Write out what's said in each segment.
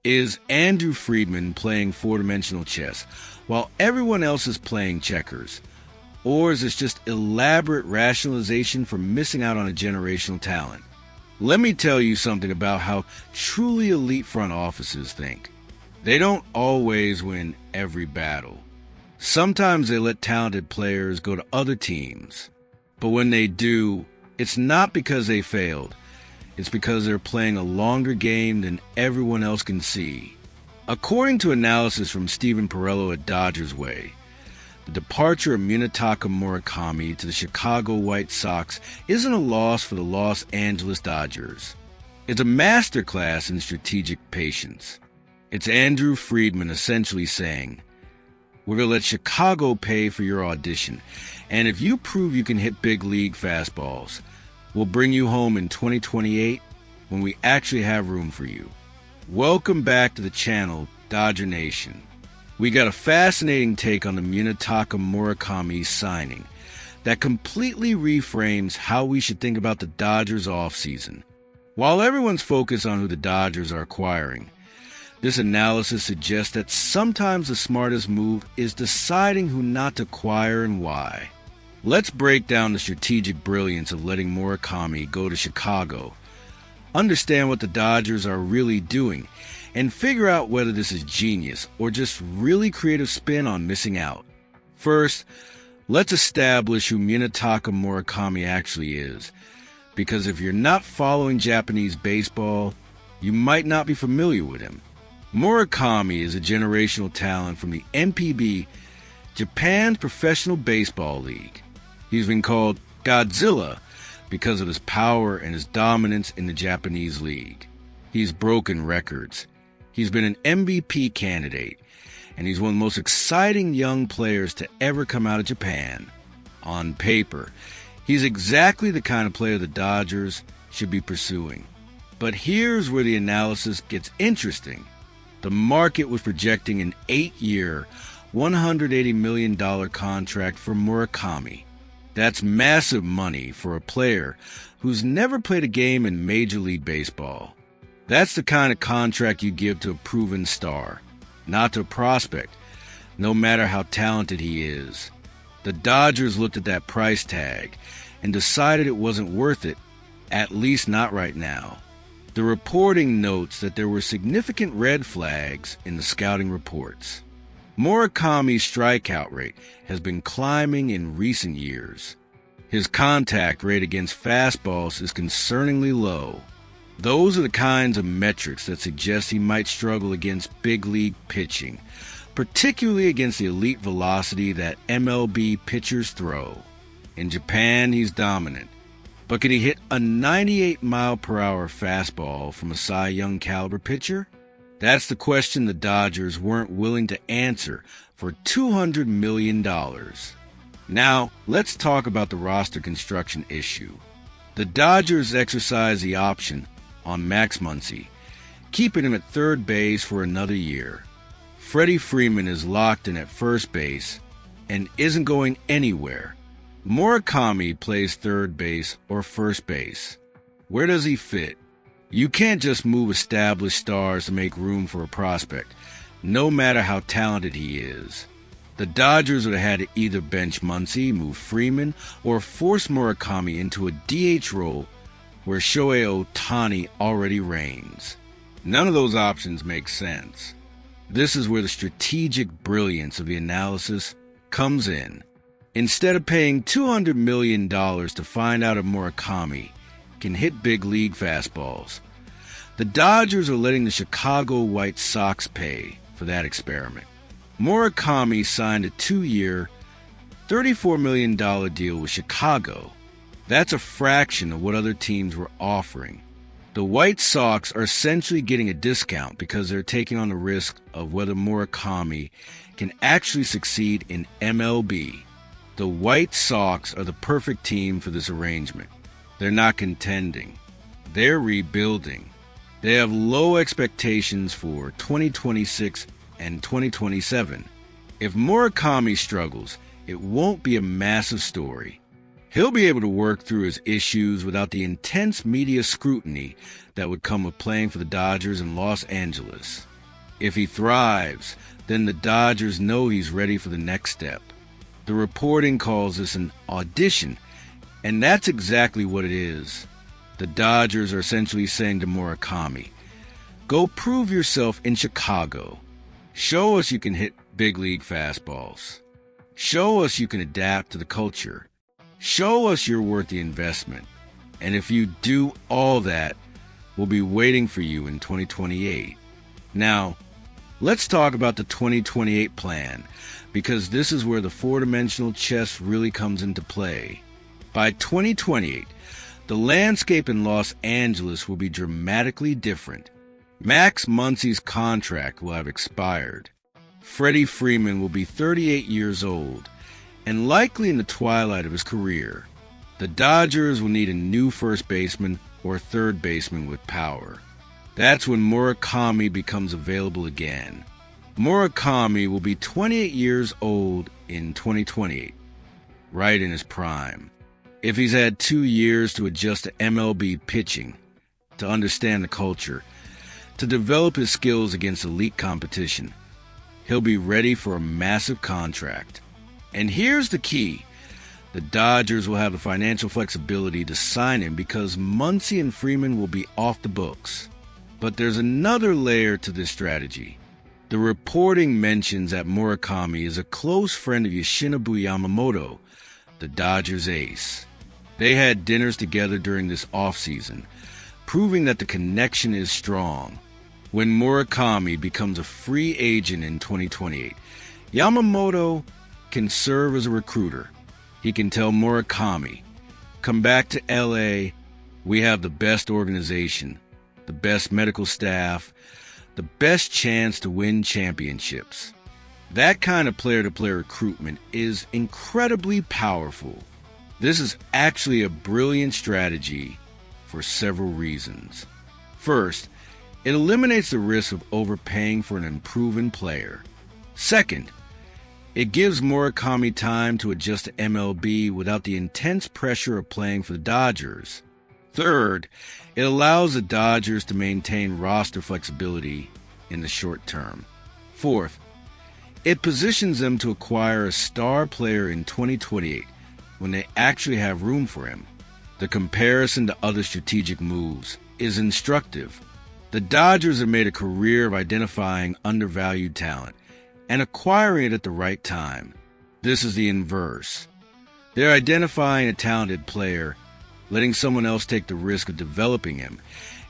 Is Andrew Friedman playing four-dimensional chess while everyone else is playing checkers? Or is this just elaborate rationalization for missing out on a generational talent? Let me tell you something about how truly elite front offices think. They don't always win every battle. Sometimes they let talented players go to other teams. But when they do, it's not because they failed. It's because they're playing a longer game than everyone else can see. According to analysis from Stephen Perello at Dodgers Way, the departure of Munetaka Murakami to the Chicago White Sox isn't a loss for the Los Angeles Dodgers. It's a masterclass in strategic patience. It's Andrew Friedman essentially saying, "We're going to let Chicago pay for your audition, and if you prove you can hit big league fastballs, we'll bring you home in 2028 when we actually have room for you." Welcome back to the channel, Dodger Nation. We got a fascinating take on the Munetaka Murakami signing that completely reframes how we should think about the Dodgers offseason. While everyone's focused on who the Dodgers are acquiring, this analysis suggests that sometimes the smartest move is deciding who not to acquire and why. Let's break down the strategic brilliance of letting Murakami go to Chicago, understand what the Dodgers are really doing, and figure out whether this is genius or just really creative spin on missing out. First, let's establish who Munetaka Murakami actually is, because if you're not following Japanese baseball, you might not be familiar with him. Murakami is a generational talent from the NPB, Japan's professional baseball league. He's been called Godzilla because of his power and his dominance in the Japanese league. He's broken records. He's been an MVP candidate, and he's one of the most exciting young players to ever come out of Japan. On paper, he's exactly the kind of player the Dodgers should be pursuing. But here's where the analysis gets interesting. The market was projecting an 8-year, $180 million contract for Murakami. That's massive money for a player who's never played a game in Major League Baseball. That's the kind of contract you give to a proven star, not to a prospect, no matter how talented he is. The Dodgers looked at that price tag and decided it wasn't worth it, at least not right now. The reporting notes that there were significant red flags in the scouting reports. Murakami's strikeout rate has been climbing in recent years. His contact rate against fastballs is concerningly low. Those are the kinds of metrics that suggest he might struggle against big league pitching, particularly against the elite velocity that MLB pitchers throw. In Japan, he's dominant. But can he hit a 98-mile-per-hour fastball from a Cy Young caliber pitcher? That's the question the Dodgers weren't willing to answer for $200 million. Now, let's talk about the roster construction issue. The Dodgers exercised the option on Max Muncy, keeping him at third base for another year. Freddie Freeman is locked in at first base and isn't going anywhere. Murakami plays third base or first base. Where does he fit? You can't just move established stars to make room for a prospect, no matter how talented he is. The Dodgers would have had to either bench Muncy, move Freeman, or force Murakami into a DH role where Shohei Ohtani already reigns. None of those options make sense. This is where the strategic brilliance of the analysis comes in. Instead of paying $200 million to find out if Murakami can hit big league fastballs, the Dodgers are letting the Chicago White Sox pay for that experiment. Murakami signed a 2-year, $34 million deal with Chicago. That's a fraction of what other teams were offering. The White Sox are essentially getting a discount because they're taking on the risk of whether Murakami can actually succeed in MLB. The White Sox are the perfect team for this arrangement. They're not contending. They're rebuilding. They have low expectations for 2026 and 2027. If Murakami struggles, it won't be a massive story. He'll be able to work through his issues without the intense media scrutiny that would come with playing for the Dodgers in Los Angeles. If he thrives, then the Dodgers know he's ready for the next step. The reporting calls this an audition, and that's exactly what it is. The Dodgers are essentially saying to Murakami, go prove yourself in Chicago. Show us you can hit big league fastballs. Show us you can adapt to the culture. Show us you're worth the investment. And if you do all that, we'll be waiting for you in 2028. Now, let's talk about the 2028 plan, because this is where the four-dimensional chess really comes into play. By 2028, the landscape in Los Angeles will be dramatically different. Max Muncy's contract will have expired. Freddie Freeman will be 38 years old, and likely in the twilight of his career. The Dodgers will need a new first baseman or third baseman with power. That's when Murakami becomes available again. Murakami will be 28 years old in 2028, right in his prime. If he's had 2 years to adjust to MLB pitching, to understand the culture, to develop his skills against elite competition, he'll be ready for a massive contract. And here's the key. The Dodgers will have the financial flexibility to sign him because Muncy and Freeman will be off the books. But there's another layer to this strategy. The reporting mentions that Murakami is a close friend of Yoshinobu Yamamoto, the Dodgers ace. They had dinners together during this offseason, proving that the connection is strong. When Murakami becomes a free agent in 2028, Yamamoto can serve as a recruiter. He can tell Murakami, come back to LA, we have the best organization, the best medical staff, the best chance to win championships. That kind of player-to-player recruitment is incredibly powerful. This is actually a brilliant strategy for several reasons. First, it eliminates the risk of overpaying for an unproven player. Second, it gives Murakami time to adjust to MLB without the intense pressure of playing for the Dodgers. Third, it allows the Dodgers to maintain roster flexibility in the short term. Fourth, it positions them to acquire a star player in 2028 when they actually have room for him. The comparison to other strategic moves is instructive. The Dodgers have made a career of identifying undervalued talent and acquiring it at the right time. This is the inverse. They're identifying a talented player, letting someone else take the risk of developing him,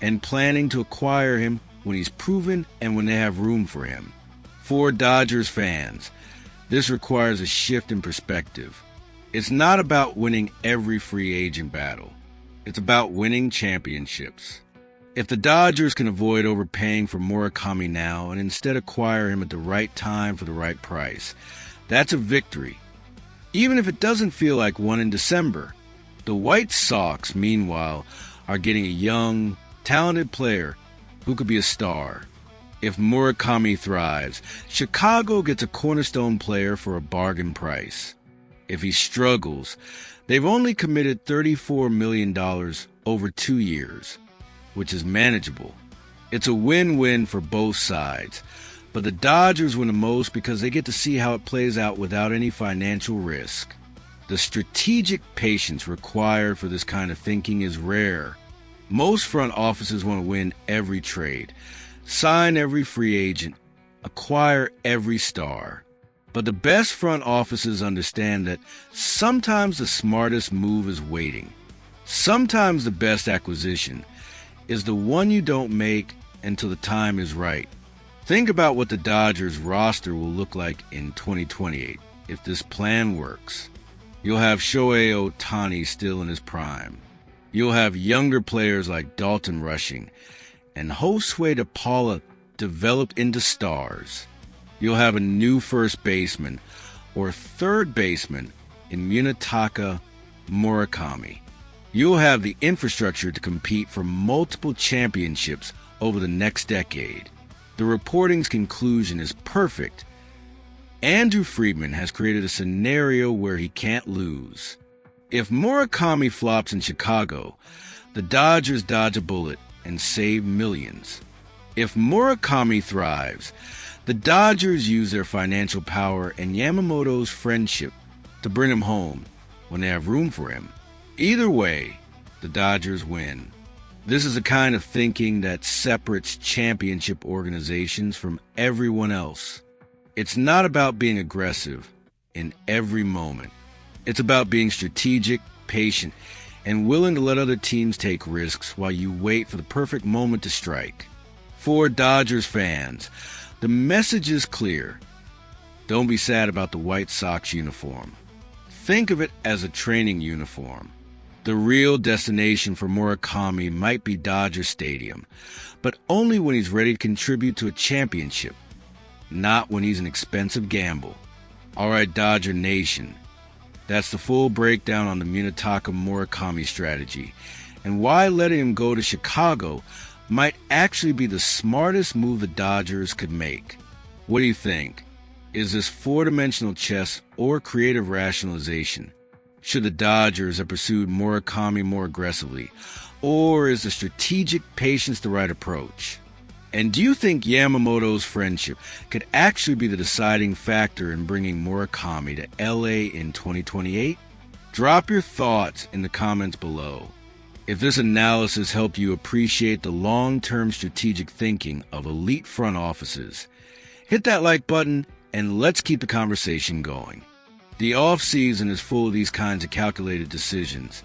and planning to acquire him when he's proven and when they have room for him. For Dodgers fans, this requires a shift in perspective. It's not about winning every free agent battle. It's about winning championships. If the Dodgers can avoid overpaying for Murakami now and instead acquire him at the right time for the right price, that's a victory. Even if it doesn't feel like one in December. The White Sox, meanwhile, are getting a young, talented player who could be a star. If Murakami thrives, Chicago gets a cornerstone player for a bargain price. If he struggles, they've only committed $34 million over 2 years, which is manageable. It's a win-win for both sides, but the Dodgers win the most because they get to see how it plays out without any financial risk. The strategic patience required for this kind of thinking is rare. Most front offices want to win every trade, sign every free agent, acquire every star. But the best front offices understand that sometimes the smartest move is waiting. Sometimes the best acquisition is the one you don't make until the time is right. Think about what the Dodgers roster will look like in 2028 if this plan works. You'll have Shohei Ohtani still in his prime. You'll have younger players like Dalton rushing, and Josue DePaula developed into stars. You'll have a new first baseman or third baseman in Munetaka Murakami. You'll have the infrastructure to compete for multiple championships over the next decade. The reporting's conclusion is perfect. Andrew Friedman has created a scenario where he can't lose. If Murakami flops in Chicago, the Dodgers dodge a bullet and save millions. If Murakami thrives, the Dodgers use their financial power and Yamamoto's friendship to bring him home when they have room for him. Either way, the Dodgers win. This is the kind of thinking that separates championship organizations from everyone else. It's not about being aggressive in every moment. It's about being strategic, patient, and willing to let other teams take risks while you wait for the perfect moment to strike. For Dodgers fans, the message is clear. Don't be sad about the White Sox uniform. Think of it as a training uniform. The real destination for Murakami might be Dodger Stadium, but only when he's ready to contribute to a championship, not when he's an expensive gamble. All right, Dodger Nation, that's the full breakdown on the Munetaka Murakami strategy, and why letting him go to Chicago might actually be the smartest move the Dodgers could make. What do you think? Is this four-dimensional chess or creative rationalization? Should the Dodgers have pursued Murakami more aggressively, or is the strategic patience the right approach? And do you think Yamamoto's friendship could actually be the deciding factor in bringing Murakami to LA in 2028? Drop your thoughts in the comments below. If this analysis helped you appreciate the long-term strategic thinking of elite front offices, hit that like button and let's keep the conversation going. The off-season is full of these kinds of calculated decisions,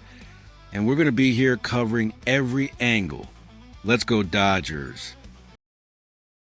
and we're going to be here covering every angle. Let's go Dodgers.